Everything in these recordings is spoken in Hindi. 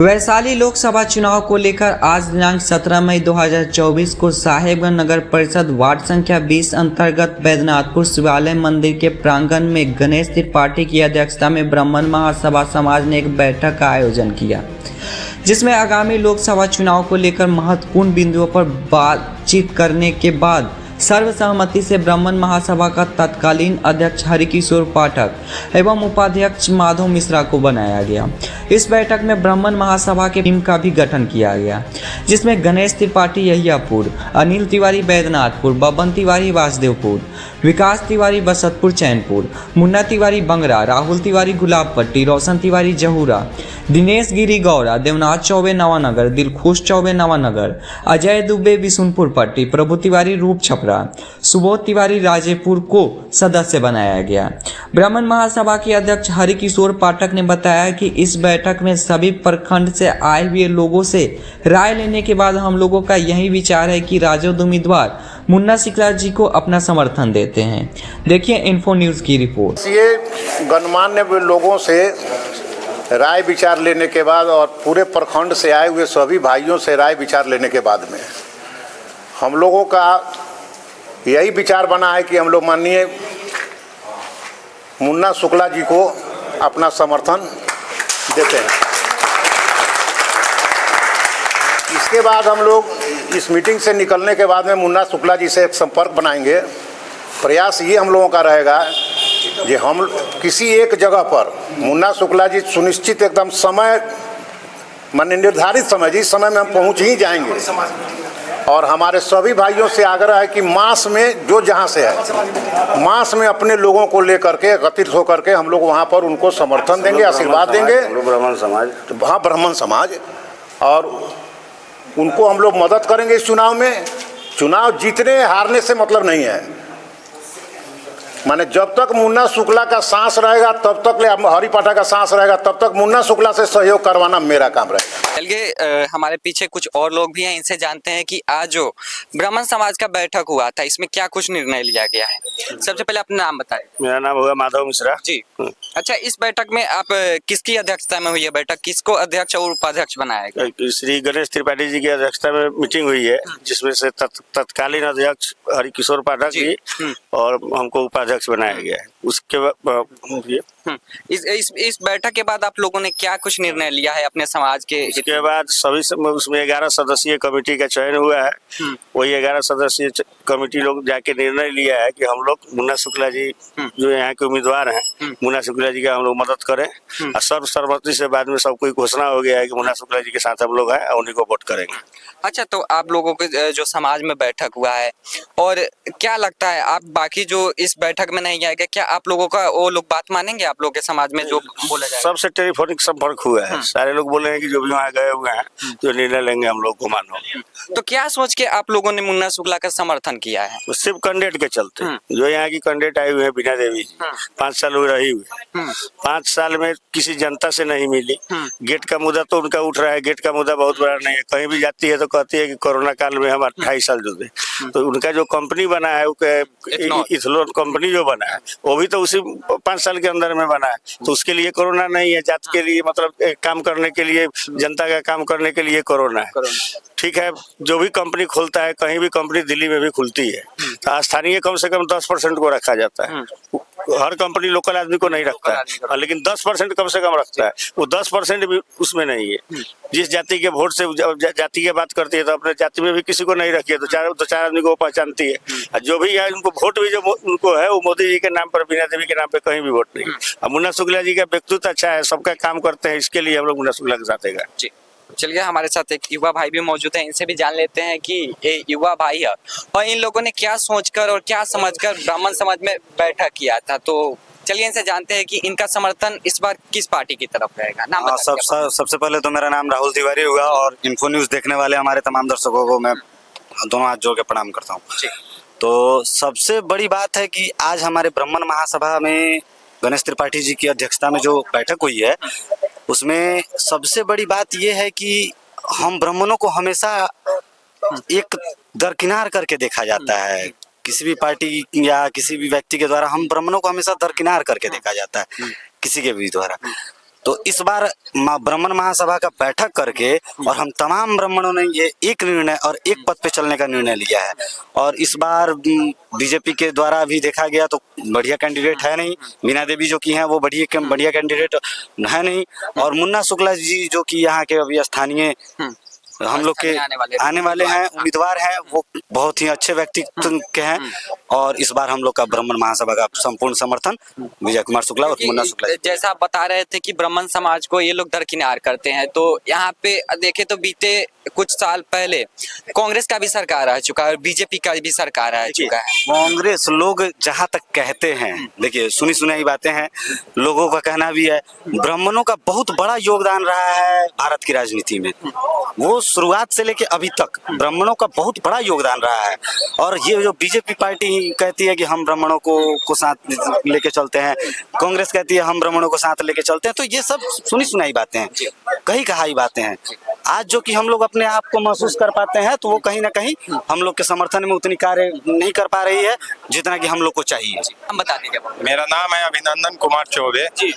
वैशाली लोकसभा चुनाव को लेकर आज दिनांक 17 मई 2024 को साहेबगंज नगर परिषद वार्ड संख्या 20 अंतर्गत बैद्यनाथपुर शिवालय मंदिर के प्रांगण में गणेश त्रिपाठी की अध्यक्षता में ब्राह्मण महासभा समाज ने एक बैठक का आयोजन किया, जिसमें आगामी लोकसभा चुनाव को लेकर महत्वपूर्ण बिंदुओं पर बातचीत करने के बाद सर्वसहमति से ब्राह्मण महासभा का तत्कालीन अध्यक्ष हरिकिशोर पाठक एवं उपाध्यक्ष माधव मिश्रा को बनाया गया। इस बैठक में ब्राह्मण महासभा के टीम का भी गठन किया गया, जिसमें गणेश त्रिपाठी यहियापुर, अनिल तिवारी बैद्यनाथपुर, बबन तिवारी वासुदेवपुर, विकास तिवारी बसतपुर चैनपुर, मुन्ना तिवारी बंगरा, राहुल तिवारी गुलाबपट्टी, रोशन तिवारी जहूरा, दिनेश गिरी गौरा, देवनाथ चौबे नवानगर, दिलखुश चौबे नवानगर, अजय दुबे बिशुनपुर पट्टी, प्रभु तिवारी रूप छपरा, सुबोध तिवारी राजेपुर को सदस्य बनाया गया। ब्राह्मण महासभा के अध्यक्ष हरिकिशोर पाठक ने बताया कि इस बैठक में सभी प्रखंड से आए हुए लोगों से राय लेने के बाद हम लोगों का यही विचार है कि राजद उम्मीदवार मुन्ना शुक्ला जी को अपना समर्थन देते हैं। देखिए इन्फो न्यूज़ की रिपोर्ट। ये गणमान्य लोगों से राय विचार लेने के बाद और पूरे प्रखंड से आए हुए सभी भाइयों से राय विचार लेने के बाद में हम लोगों का यही विचार बना है कि हम लोग माननीय मुन्ना शुक्ला जी को अपना समर्थन देते हैं। इसके बाद हम लोग इस मीटिंग से निकलने के बाद में मुन्ना शुक्ला जी से एक संपर्क बनाएंगे। प्रयास ये हम लोगों का रहेगा कि हम किसी एक जगह पर मुन्ना शुक्ला जी सुनिश्चित एकदम समय माने निर्धारित समय जिस समय में हम पहुंच ही जाएंगे, और हमारे सभी भाइयों से आग्रह है कि मास में जो जहां से है मास में अपने लोगों को लेकर के एकत्रित होकर के हम लोग वहां पर उनको समर्थन देंगे, आशीर्वाद देंगे। ब्राह्मण समाज, हाँ, ब्राह्मण समाज, और उनको हम लोग मदद करेंगे इस चुनाव में। चुनाव जीतने हारने से मतलब नहीं है, माने जब तक मुन्ना शुक्ला का सांस रहेगा तब तक हरि पाठक का सांस रहेगा तब तक मुन्ना शुक्ला से सहयोग करवाना मेरा काम रहेगा। चलिए हमारे पीछे कुछ और लोग भी हैं, इनसे जानते हैं कि आज जो ब्राह्मण समाज का बैठक हुआ था इसमें क्या कुछ निर्णय लिया गया है। सबसे पहले अपना नाम बताएं। मेरा नाम होगा माधव मिश्रा जी। अच्छा, इस बैठक में आप किसकी अध्यक्षता में हुई है बैठक, किसको अध्यक्ष और उपाध्यक्ष बनाया गया? श्री गणेश त्रिपाठी जी की अध्यक्षता में मीटिंग हुई है, जिसमें से तत्कालीन अध्यक्ष हरिकिशोर पाठक जी और हमको उपाध्यक्ष बनाया गया है। उसके बाद इस बैठक के बाद आप लोगों ने क्या कुछ निर्णय लिया है अपने समाज के? इसके बाद सभी उसमें 11 सदस्यीय कमेटी का चयन हुआ है। वही 11 सदस्यीय कमेटी लोग जाके निर्णय लिया है कि हम लोग मुन्ना शुक्ला जी जो यहाँ के उम्मीदवार हैं, मुन्ना शुक्ला जी का हम लोग मदद करें, और सर्वसम्मति से बाद में सब कोई घोषणा हो गया है कि मुन्ना शुक्ला जी के साथ हम लोग हैं और उन्हीं को वोट करेंगे। अच्छा, तो आप लोगों के जो समाज में बैठक हुआ है, और क्या लगता है आप बाकी जो इस बैठक में नहीं आएगा, क्या आप लोगों का वो लोग बात मानेंगे? आप लोगों के समाज में जो बोला जाए, सबसे टेलीफोनिक संपर्क हुआ है। सारे लोग बोले हैं कि जो भी वहाँ गए हुए हैं जो निर्णय लेंगे हम लोग को मानो। तो क्या सोच के आप लोगों ने मुन्ना शुक्ला का समर्थन किया है? सिर्फ कैंडिडेट के चलते, जो यहाँ की कैंडिडेट आई हुई है बीना देवी जी, 5 साल हुए रही हुई, 5 साल में किसी जनता से नहीं मिली। गेट का मुद्दा तो उनका उठ रहा है, गेट का मुद्दा बहुत बड़ा नहीं है। कहीं भी जाती है तो कहती है कि कोरोना काल में हम 28 साल जुड़े, तो उनका जो कंपनी बना है इथनॉल कंपनी जो बना है वो भी तो उसी 5 साल के अंदर में बना है, तो उसके लिए कोरोना नहीं है। जात के लिए मतलब काम करने के लिए, जनता का काम करने के लिए कोरोना है। ठीक है, जो भी कंपनी खुलता है, कहीं भी कंपनी दिल्ली में भी खुलती है तो स्थानीय कम से कम 10% को रखा जाता है। हर कंपनी लोकल आदमी को नहीं रखता है, लेकिन 10% कम से कम रखता है। वो 10% भी उसमें नहीं है। जिस जाति के वोट से जाति की बात करती है तो अपने जाति में भी किसी को नहीं रखी है, तो चार आदमी को पहचानती है। जो भी है उनको वोट भी जो उनको है वो मोदी जी के नाम पर, बीना देवी के नाम पे कहीं भी वोट नहीं। अब मुन्ना शुक्ला जी का व्यक्तित्व अच्छा है, सबका काम करते हैं, इसके लिए हम लोग मुन्ना शुक्ला के साथ है। चलिए हमारे साथ एक युवा भाई भी मौजूद है, इनसे भी जान लेते हैं कि ये युवा भाई है और इन लोगों ने क्या सोचकर और क्या समझकर ब्राह्मण समाज में बैठक किया था। तो चलिए इनसे जानते हैं कि इनका समर्थन इस बार किस पार्टी की तरफ रहेगा। नाम बताइए। सबसे पहले तो मेरा नाम राहुल तिवारी हुआ, और इन्फो न्यूज़ देखने वाले हमारे तमाम दर्शकों को मैं दोनों हाथ जोड़ के प्रणाम करता हूँ। तो सबसे बड़ी बात है कि आज हमारे ब्राह्मण महासभा में गणेश त्रिपाठी जी की अध्यक्षता में जो बैठक हुई है, उसमें सबसे बड़ी बात यह है कि हम ब्राह्मणों को हमेशा एक दरकिनार करके देखा जाता है। किसी भी पार्टी या किसी भी व्यक्ति के द्वारा हम ब्राह्मणों को हमेशा दरकिनार करके देखा जाता है, किसी के भी द्वारा। तो इस बार ब्राह्मण महासभा का बैठक करके और हम तमाम ब्राह्मणों ने ये एक निर्णय और एक पद पे चलने का निर्णय लिया है। और इस बार बीजेपी के द्वारा भी देखा गया तो बढ़िया कैंडिडेट है नहीं, मीना देवी जो की हैं वो बढ़िया कैंडिडेट है नहीं, और मुन्ना शुक्ला जी जो कि यहाँ के अभी स्थानीय हम लोग के आने वाले हैं उम्मीदवार हैं, वो बहुत ही अच्छे व्यक्तित्व के हैं। और इस बार हम लोग का ब्राह्मण महासभा का संपूर्ण समर्थन विजय कुमार शुक्ला और मुन्ना शुक्ला जी। जैसा आप बता रहे थे कि ब्राह्मण समाज को ये लोग दरकिनार करते हैं, तो यहाँ पे देखे तो बीते कुछ साल पहले कांग्रेस का भी सरकार आ चुका है और बीजेपी का भी सरकार आ चुका है। कांग्रेस लोग जहां तक कहते हैं, देखिए सुनी सुनाई बातें हैं, लोगों का कहना भी है ब्राह्मणों का बहुत बड़ा योगदान रहा है भारत की राजनीति में। वो शुरुआत से लेके अभी तक ब्राह्मणों का बहुत बड़ा योगदान रहा है। और ये जो बीजेपी पार्टी कहती है कि हम ब्राह्मणों को साथ लेके चलते हैं, कांग्रेस कहती है हम ब्राह्मणों को साथ लेके चलते हैं, तो ये सब सुनी सुनाई बातें हैं, कही कहाई बातें हैं। आज जो कि हम लोग अपने आप को महसूस कर पाते हैं तो वो कहीं ना कहीं हम लोग के समर्थन में उतनी कार्य नहीं कर पा रही है जितना कि हम लोग को चाहिए। हम बता देंगे। मेरा नाम है अभिनंदन कुमार चौबे जी,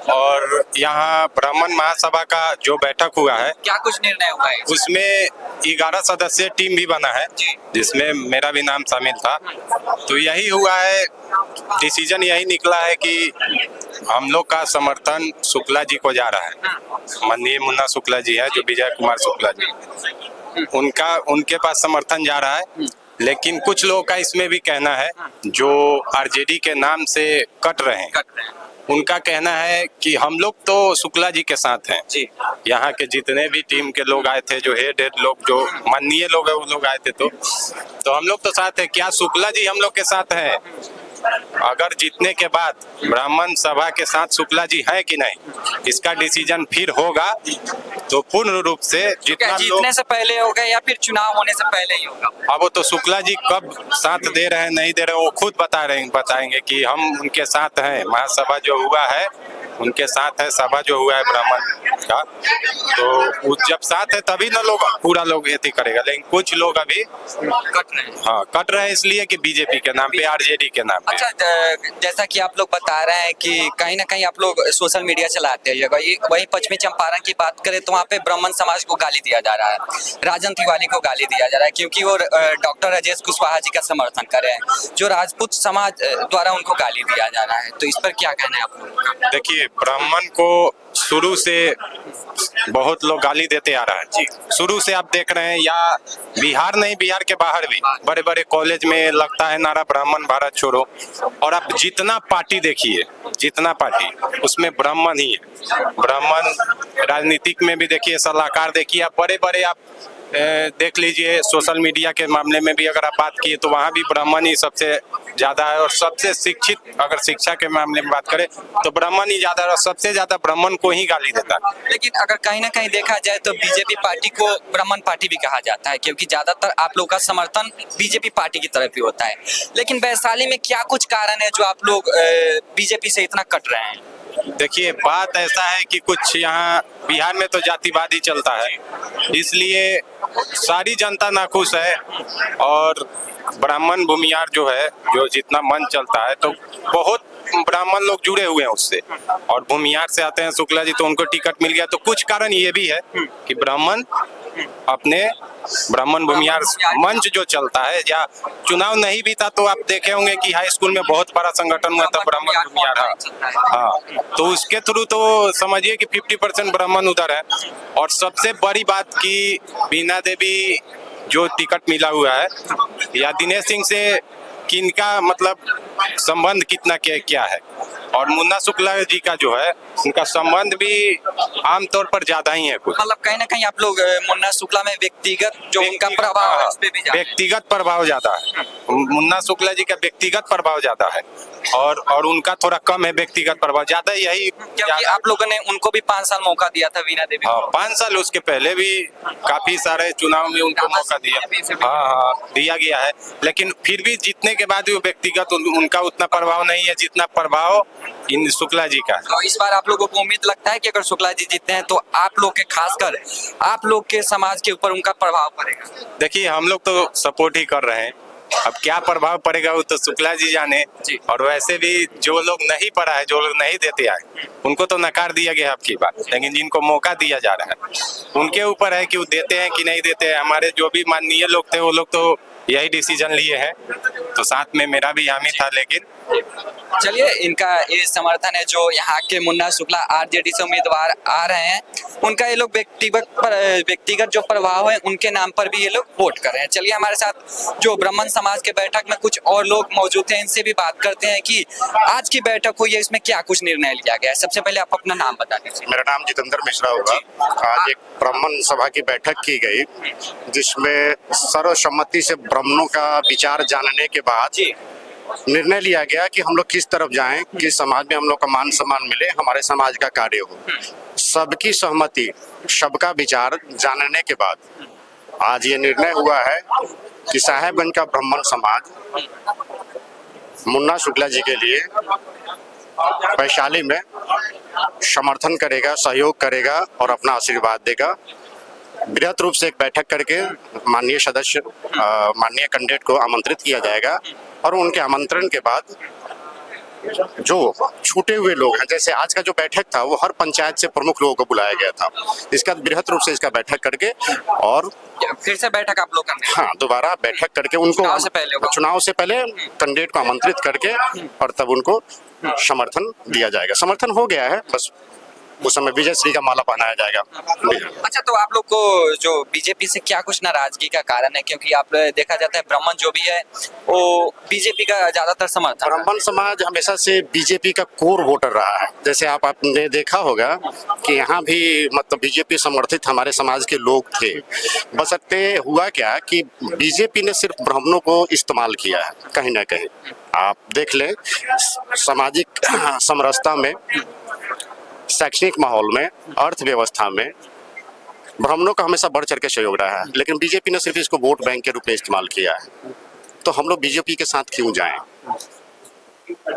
और यहाँ ब्राह्मण महासभा का जो बैठक हुआ है क्या कुछ निर्णय हुआ है? उसमें 11 सदस्यीय टीम भी बना है जिसमें मेरा भी नाम शामिल था। तो यही हुआ है, डिसीजन यही निकला है कि हम लोग का समर्थन शुक्ला जी को जा रहा है। माननीय मुन्ना शुक्ला जी है जो विजय कुमार शुक्ला जी, उनके पास समर्थन जा रहा है। लेकिन कुछ लोगों का इसमें भी कहना है जो आरजेडी के नाम से कट रहे हैं, उनका कहना है कि हम लोग तो शुक्ला जी के साथ हैं जी। यहाँ के जितने भी टीम के लोग आए थे, जो हेड लोग, जो माननीय लोग है वो लोग आए थे, तो हम लोग तो साथ है। क्या शुक्ला जी हम लोग के साथ हैं? अगर जीतने के बाद ब्राह्मण सभा के साथ शुक्ला जी हैं कि नहीं, इसका डिसीजन फिर होगा। तो पूर्ण रूप से जितना जीतने से पहले होगा या फिर चुनाव होने से पहले ही होगा? अब वो तो शुक्ला जी कब साथ दे रहे हैं नहीं दे रहे हैं वो खुद बताएंगे कि हम उनके साथ हैं। महासभा जो हुआ है उनके साथ है, सभा जो हुआ है ब्राह्मण का, तो जब साथ है तभी ना लोग पूरा लोग ये करेगा। लेकिन कुछ लोग अभी कट रहे हैं। हाँ, कट रहे हैं इसलिए कि बीजेपी के नाम पे, आरजेडी के नाम पे। अच्छा, जैसा कि आप लोग बता रहे हैं कि कहीं ना कहीं आप लोग सोशल मीडिया चलाते हैं, वही पश्चिमी चंपारण की बात करें तो वहाँ पे ब्राह्मण समाज को गाली दिया जा रहा है, राजन तिवारी को गाली दिया जा रहा है क्योंकि वो डॉक्टर राजेश कुशवाहा जी का समर्थन कर रहे हैं, जो राजपूत समाज द्वारा उनको गाली दिया जा रहा है। तो इस पर क्या कहना है आप लोगों का? देखिए, ब्राह्मण को शुरू से बहुत लोग गाली देते आ रहा है जी। शुरू से आप देख रहे हैं, या बिहार नहीं, बिहार के बाहर भी बड़े बड़े कॉलेज में लगता है नारा ब्राह्मण भारत छोड़ो। और आप जितना पार्टी देखिए, जितना पार्टी, उसमें ब्राह्मण ही है। ब्राह्मण राजनीतिक में भी देखिए, सलाहकार देखिए, आप बड़े बड़े आप देख लीजिए। सोशल मीडिया के मामले में भी अगर आप बात किए तो वहाँ भी ब्राह्मण ही सबसे ज्यादा है। और सबसे शिक्षित, अगर शिक्षा के मामले में बात करें तो ब्राह्मण ही ज्यादा है, और सबसे ज्यादा ब्राह्मण को ही गाली देता है। लेकिन अगर कहीं ना कहीं देखा जाए तो बीजेपी पार्टी को ब्राह्मण पार्टी भी कहा जाता है क्योंकि ज्यादातर आप लोग का समर्थन बीजेपी पार्टी की तरफ ही होता है। लेकिन वैशाली में क्या कुछ कारण है जो आप लोग बीजेपी से इतना कट रहे हैं? देखिए, बात ऐसा है कि कुछ यहाँ बिहार में तो जातिवाद ही चलता है, इसलिए सारी जनता नाखुश है। और ब्राह्मण भूमियार जो है, जो जितना मन चलता है, तो बहुत ब्राह्मण लोग जुड़े हुए हैं उससे, और भूमियार से आते हैं शुक्ला जी, तो उनको टिकट मिल गया। तो कुछ कारण ये भी है कि ब्राह्मण अपने ब्राह्मण भूमियार मंच जो चलता है, या चुनाव नहीं भी था तो आप देखे होंगे कि हाई स्कूल में बहुत बड़ा संगठन हुआ था ब्राह्मण भूमियार। हाँ, तो उसके थ्रू तो समझिए कि 50% ब्राह्मण उधर है। और सबसे बड़ी बात की बीना देवी जो टिकट मिला हुआ है, या दिनेश सिंह से किनका मतलब संबंध कितना क्या है, और मुन्ना शुक्ला जी का जो है उनका संबंध भी आमतौर पर ज्यादा ही है कुछ। मतलब कहीं ना कहीं आप लोग मुन्ना शुक्ला में व्यक्तिगत जो उनका प्रभाव है उस पे भी व्यक्तिगत प्रभाव ज्यादा है। मुन्ना शुक्ला जी का व्यक्तिगत प्रभाव ज्यादा है, और उनका थोड़ा कम है व्यक्तिगत प्रभाव, ज्यादा यही। क्योंकि आप लोगों ने उनको भी 5 साल मौका दिया था बीना देवी। हाँ, 5 साल, उसके पहले भी काफी सारे चुनाव में उनको मौका दिया। हाँ, दिया गया है। लेकिन फिर भी जीतने के बाद भी व्यक्तिगत उनका उतना प्रभाव नहीं है जितना प्रभाव इन शुक्ला जी का। तो इस बार आप लोगों को उम्मीद लगता है कि अगर शुक्ला जी जीतते हैं तो आप लोग के, खासकर आप लोग के समाज के ऊपर उनका प्रभाव पड़ेगा? देखिए, हम लोग तो सपोर्ट ही कर रहे हैं, अब क्या प्रभाव पड़ेगा वो तो शुक्ला जी जाने। और वैसे भी जो लोग नहीं पढ़ा है, जो लोग नहीं देते आए, उनको तो नकार दिया गया आपकी बात, लेकिन जिनको मौका दिया जा रहा है उनके ऊपर है कि वो देते हैं कि नहीं देते हैं। हमारे जो भी माननीय लोग थे वो लोग तो यही डिसीजन लिए हैं, तो साथ में मेरा भी हामी था। लेकिन चलिए, इनका ये समर्थन है जो यहाँ के मुन्ना शुक्ला आरजेडी से उम्मीदवार आ रहे हैं, उनका ये लोग व्यक्तिगत जो प्रभाव है उनके नाम पर भी ये लोग वोट कर रहे हैं। चलिए, हमारे साथ जो ब्राह्मण समाज के बैठक में कुछ और लोग मौजूद हैं, इनसे भी बात करते हैं कि आज की बैठक हुई है, इसमें क्या कुछ निर्णय लिया गया है। सबसे पहले आप अपना नाम बता दीजिए। मेरा नाम जितेंद्र मिश्रा होगा। आज एक ब्राह्मण सभा की बैठक की गई जिसमें सर्वसम्मति से ब्राह्मणों का विचार जानने के बाद निर्णय लिया गया कि हम लोग किस तरफ जाएं कि समाज में हम लोग का मान सम्मान मिले, हमारे समाज का कार्य हो। सबकी सहमति, सबका विचार जानने के बाद आज ये निर्णय हुआ है कि साहेबगंज का ब्राह्मण समाज मुन्ना शुक्ला जी के लिए वैशाली में समर्थन करेगा, सहयोग करेगा और अपना आशीर्वाद देगा। बृहत रूप से एक बैठक करके माननीय सदस्य, माननीय कैंडिडेट को आमंत्रित किया जाएगा और उनके आमंत्रण के बाद जो छूटे हुए लोग हैं, जैसे आज का जो बैठक था वो हर पंचायत से प्रमुख लोगों को बुलाया गया था, इसका बृहत रूप से इसका बैठक करके और फिर से बैठक आप लोग करने हैं? हाँ, दोबारा बैठक करके उनको चुनाव से पहले कैंडिडेट को आमंत्रित करके और तब उनको समर्थन दिया जाएगा। समर्थन हो गया है, बस उस समय विजय श्री का माला पहनाया जाएगा। अच्छा, तो आप लोग को जो बीजेपी से क्या कुछ नाराजगी का कारण है? क्योंकि आप देखा जाता है ब्राह्मण जो भी है वो बीजेपी का ज्यादातर समर्थन। ब्राह्मण समाज हमेशा से बीजेपी का कोर वोटर रहा है। जैसे आपने देखा होगा कि यहाँ भी मतलब बीजेपी समर्थित हमारे समाज के लोग थे, बशर्ते हुआ क्या कि बीजेपी ने सिर्फ ब्राह्मणों को इस्तेमाल किया है। कहीं ना कहीं आप देख लें, सामाजिक समरसता में, शैक्षणिक माहौल में, अर्थव्यवस्था में ब्राह्मणों का हमेशा बढ़ चढ़ के सहयोग रहा है, लेकिन बीजेपी ने सिर्फ इसको वोट बैंक के रूप में इस्तेमाल किया है। तो हम लोग बीजेपी के साथ क्यों जाएं?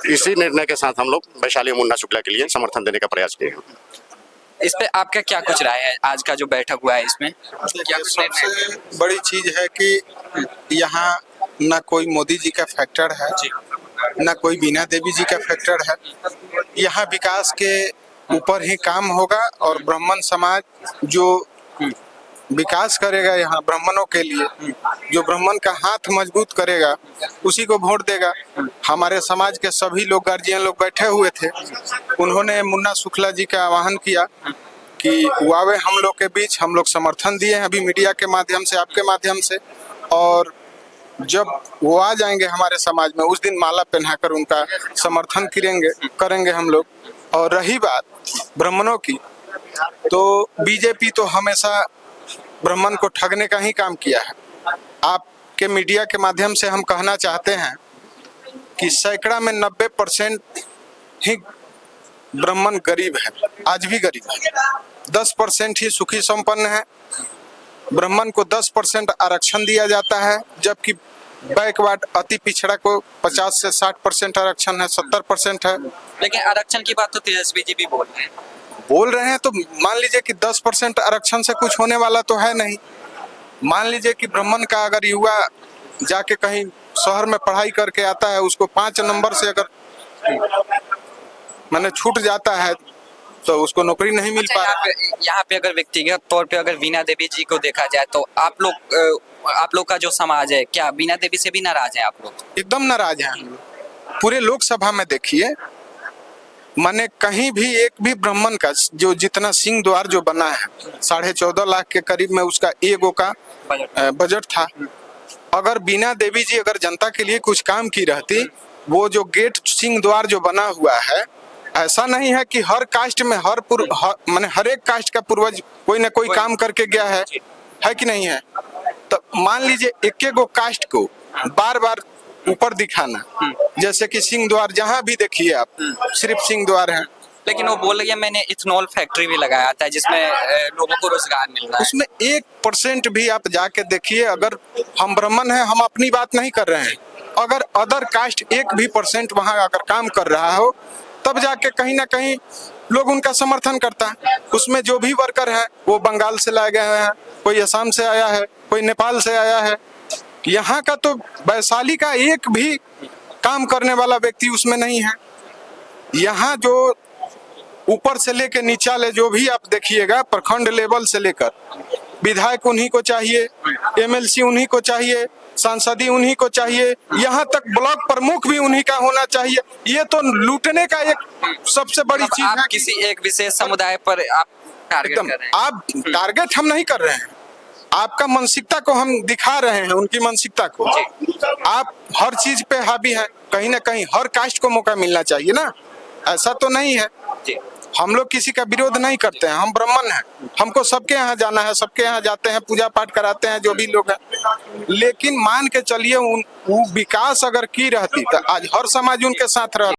इसी निर्णय के साथ हम लोग वैशाली मुन्ना शुक्ला के लिए समर्थन देने का प्रयास किए। इस पे आपका क्या कुछ राय है? आज का जो बैठक हुआ है इसमें क्या कुछ निर्णय? सबसे बड़ी चीज है कि यहाँ ना कोई मोदी जी का फैक्टर है, ना कोई बीना देवी जी का फैक्टर है। यहाँ विकास के ऊपर ही काम होगा और ब्राह्मण समाज जो विकास करेगा यहाँ ब्राह्मणों के लिए, जो ब्राह्मण का हाथ मजबूत करेगा उसी को वोट देगा। हमारे समाज के सभी लोग, गार्जियन लोग बैठे हुए थे, उन्होंने मुन्ना शुक्ला जी का आह्वान किया कि वो आवे हम लोग के बीच। हम लोग समर्थन दिए हैं अभी मीडिया के माध्यम से, आपके माध्यम से, और जब वो आ जाएंगे हमारे समाज में उस दिन माला पहनाकर उनका समर्थन करेंगे हम लोग। और रही बात ब्राह्मणों की, तो बीजेपी तो हमेशा ब्राह्मण को ठगने का ही काम किया है। आपके मीडिया के माध्यम से हम कहना चाहते हैं कि सैकड़ा में 90% ही ब्राह्मण गरीब है, आज भी गरीब है। 10% ही सुखी संपन्न है। ब्राह्मण को 10% आरक्षण दिया जाता है, जबकि बैकवर्ड अति पिछड़ा को 50 से 60% आरक्षण है, 70% है। लेकिन आरक्षण की बात तो तेजस्वी जी भी बोल रहे हैं, तो मान लीजिए कि 10% आरक्षण से कुछ होने वाला तो है नहीं। मान लीजिए कि ब्राह्मण का अगर युवा जाके कहीं शहर में पढ़ाई करके आता है, उसको 5 नंबर से अगर मैंने छूट जाता है तो उसको नौकरी नहीं मिल पा रहा। यहाँ पे अगर व्यक्तिगत तौर पे अगर बीना देवी जी को देखा जाए तो आप लोग का जो समाज है, क्या बीना देवी से भी नाराज है आप लोग? एकदम नाराज हैं। पूरे लोकसभा में देखिए, माने कहीं भी एक भी ब्राह्मण का जो जितना सिंह द्वार जो बना है 14.5 लाख के करीब में उसका एगो का बजट था। अगर बीना देवी जी अगर जनता के लिए कुछ काम की रहती, वो जो गेट सिंह द्वार जो बना हुआ है, ऐसा नहीं है कि हर कास्ट में माने हर एक कास्ट का पूर्वज कोई ना कोई काम करके गया है कि नहीं है? तो मान लीजिए एक गो कास्ट को बार बार ऊपर दिखाना, जैसे कि सिंह द्वार जहाँ भी देखिए आप सिर्फ सिंह द्वार है। लेकिन वो बोल रही है मैंने इथेनॉल फैक्ट्री भी लगाया था जिसमें लोगों को रोजगार मिल रहा है। उसमें 1% भी आप जाके देखिए। अगर हम ब्राह्मण हैं, हम अपनी बात नहीं कर रहे हैं, अगर अदर कास्ट 1% वहाँ अगर काम कर रहा हो तब जाके कहीं ना कहीं लोग उनका समर्थन करता है। उसमें जो भी वर्कर है वो बंगाल से लाए गए हैं, कोई असम से आया है, कोई नेपाल से आया है, यहाँ का तो वैशाली का एक भी काम करने वाला व्यक्ति उसमें नहीं है। यहाँ जो ऊपर से लेकर नीचा ले जो भी आप देखिएगा, प्रखंड लेवल से लेकर विधायक उन्हीं को चाहिए, एमएलसी उन्हीं को चाहिए, सांसदी उन्हीं को चाहिए, यहाँ तक ब्लॉक प्रमुख भी उन्हीं का होना चाहिए। ये तो लूटने का एक सबसे बड़ी चीज आप है। किसी एक विशेष समुदाय पर आप टारगेट एकदम कर रहे हैं। आप टारगेट हम नहीं कर रहे हैं, आपका मानसिकता को हम दिखा रहे हैं, उनकी मानसिकता को। आप हर चीज पे हावी हैं, कहीं ना कहीं हर कास्ट को मौका मिलना चाहिए ना, ऐसा तो नहीं है। हम लोग किसी का विरोध नहीं करते हैं, हम ब्राह्मण हैं, हमको सबके यहाँ जाना है, सबके यहाँ जाते हैं, पूजा पाठ कराते हैं जो भी लोग हैं। लेकिन मान के चलिए वो विकास अगर की रहती तो आज हर समाज उनके साथ रहता।